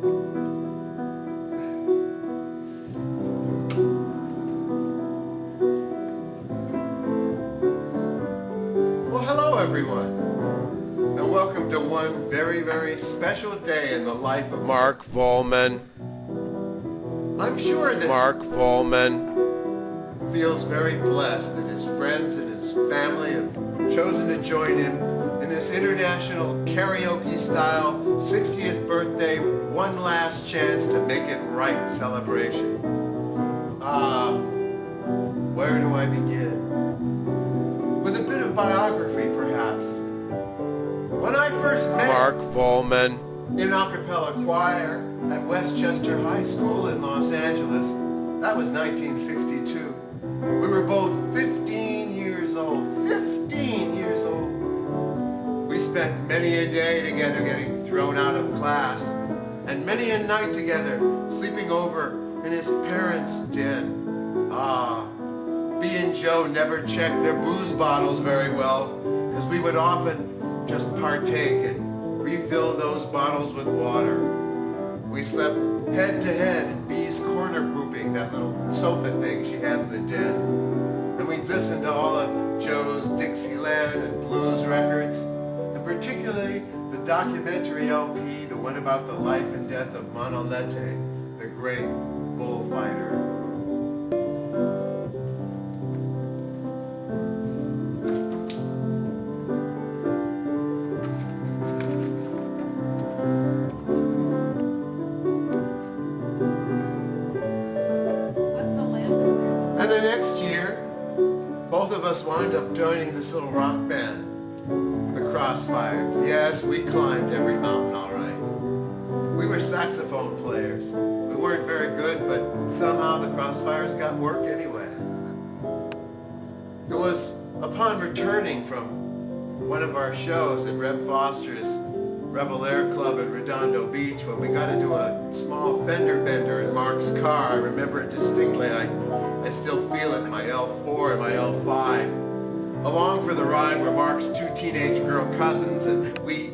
Well, hello everyone, and welcome to one very, very special day in the life of Mark Volman. I'm sure that Mark Volman feels very blessed that his friends and his family have chosen to join him in this international karaoke-style 60th birthday, one last chance to make it right celebration. Where do I begin? With a bit of biography, perhaps. When I first met Mark Volman in a cappella choir at Westchester High School in Los Angeles, that was 1962. We were both 15 years old. 15 years old. We spent many a day together getting thrown out of class, and many a night together sleeping over in his parents' den. B and Joe never checked their booze bottles very well, because we would often just partake and refill those bottles with water. We slept head to head in B's corner grouping, that little sofa thing she had in the den. And we'd listen to all of Joe's Dixieland and blues records, and particularly the documentary LP, the one about the life and death of Manolete, the great bullfighter. And the next year, both of us wound up joining this little rock band, the Crossfires. Yes, we climbed every mountain all right. We were saxophone players. We weren't very good, but somehow the Crossfires got work anyway. It was upon returning from one of our shows at Reb Foster's Rebel Air Club in Redondo Beach when we got into a small fender bender in Mark's car. I remember it distinctly. I still feel it in my L4 and my L5. Along for the ride were Mark's two teenage girl cousins, and they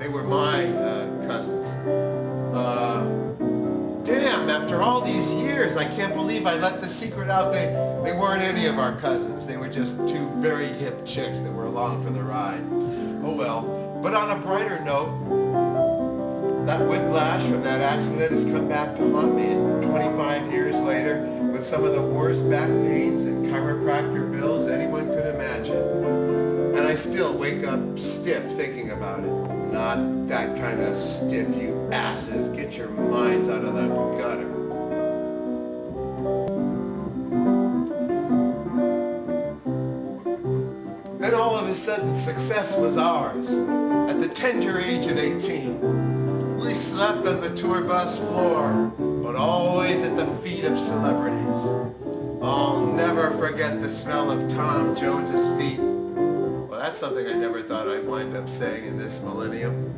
were my cousins. Damn, after all these years, I can't believe I let the secret out. They weren't any of our cousins. They were just two very hip chicks that were along for the ride. Oh well. But on a brighter note, that whiplash from that accident has come back to haunt me 25 years later with some of the worst back pains and chiropractor bills anyone could imagine. And I still wake up stiff thinking about it. Not that kind of stiff, you asses. Get your minds out of the gutter. And all of a sudden, success was ours. At the tender age of 18, we slept on the tour bus floor, but always at the feet of celebrities. I'll never forget the smell of Tom Jones's feet. Well, that's something I never thought I'd wind up saying in this millennium.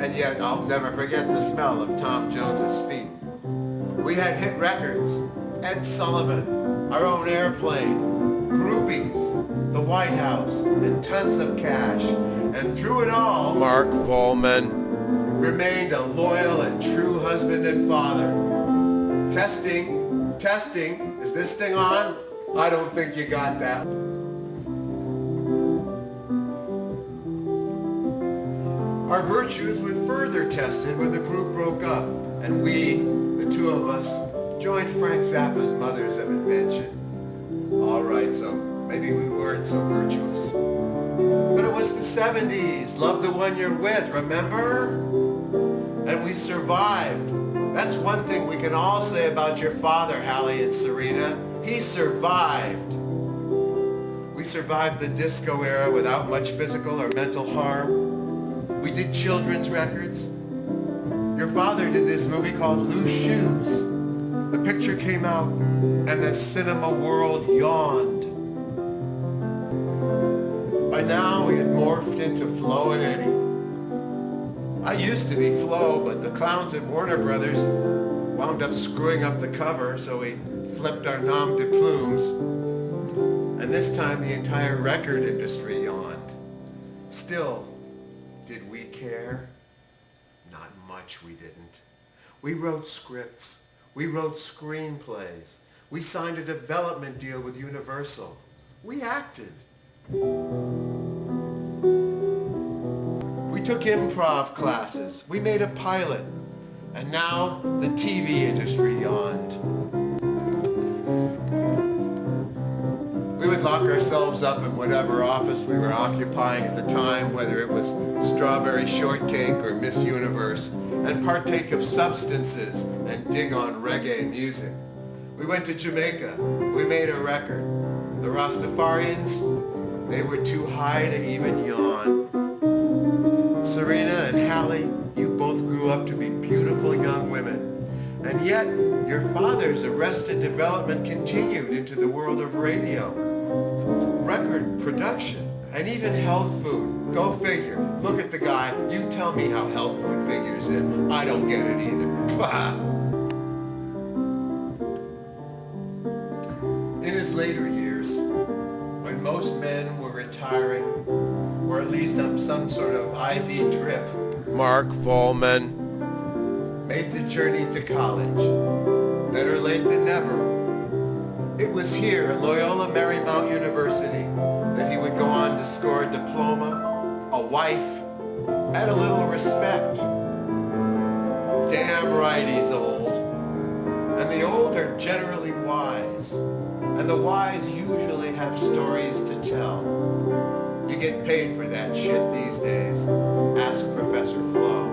And yet, I'll never forget the smell of Tom Jones's feet. We had hit records, Ed Sullivan, our own airplane, groupies, the White House, and tons of cash. And through it all, Mark Volman remained a loyal and true husband and father. Testing, testing, is this thing on? I don't think you got that. Our virtues were further tested when the group broke up, and we, the two of us, joined Frank Zappa's Mothers of Invention. All right, so maybe we weren't so virtuous. But it was the 70s. Love the one you're with, remember? And we survived. That's one thing we can all say about your father, Hallie and Serena. He survived. We survived the disco era without much physical or mental harm. We did children's records. Your father did this movie called Loose Shoes. The picture came out and the cinema world yawned. By now we had morphed into Flo and Eddie. I used to be Flo, but the clowns at Warner Brothers wound up screwing up the cover, so we flipped our nom de plumes. And this time the entire record industry yawned. Still, did we care? Not much much we didn't. We wrote scripts. We wrote screenplays. We signed a development deal with Universal. We acted. We took improv classes. We made a pilot. And now the TV industry yawned. We would lock ourselves up in whatever office we were occupying at the time, whether it was Strawberry Shortcake or Miss Universe, and partake of substances and dig on reggae music. We went to Jamaica. We made a record. The Rastafarians, they were too high to even yawn. Serena and Hallie, you both grew up to be beautiful young women. And yet, your father's arrested development continued into the world of radio, record production, and even health food. Go figure. Look at the guy. You tell me how health food figures in. I don't get it either. In his later years, when most men were retiring, or at least on some sort of IV drip, Mark Volman, made the journey to college. Better late than never. It was here at Loyola Marymount University that he would go on to score a diploma, a wife, and a little respect. Damn right he's old. And the old are generally wise. And the wise usually have stories to tell. You get paid for that shit these days. Ask Professor Flo.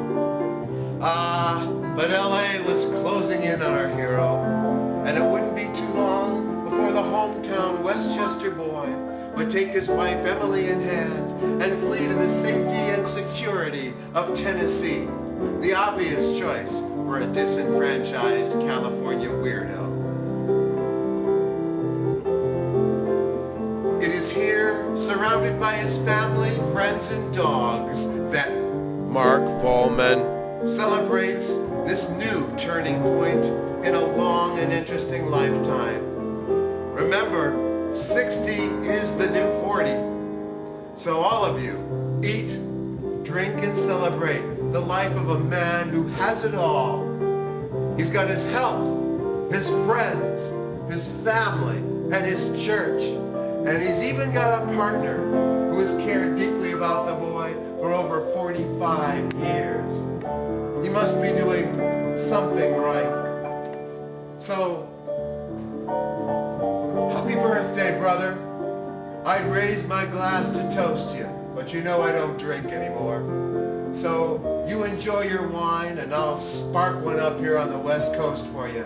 But LA was closing in on our hero, and it wouldn't be too long before the hometown Westchester boy would take his wife Emily in hand and flee to the safety and security of Tennessee, the obvious choice for a disenfranchised California weirdo. It is here, surrounded by his family, friends, and dogs, that Mark Volman celebrates this new turning point in a long and interesting lifetime. Remember, 60 is the new 40. So all of you, eat, drink, and celebrate the life of a man who has it all. He's got his health, his friends, his family, and his church. And he's even got a partner who has cared deeply about the boy for over 45 years. He must be doing something right. So, happy birthday, brother. I'd raise my glass to toast you, but you know I don't drink anymore. So, you enjoy your wine, and I'll spark one up here on the West Coast for you.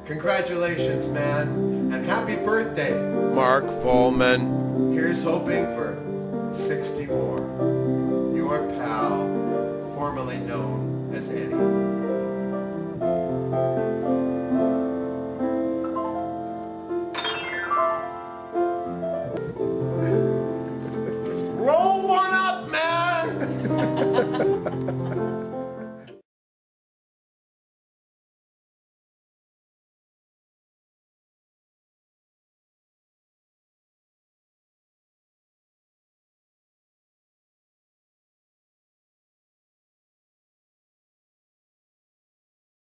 Congratulations, man, and happy birthday. Mark Volman. Here's hoping for 60 more. Your pal, formerly known as Eddie.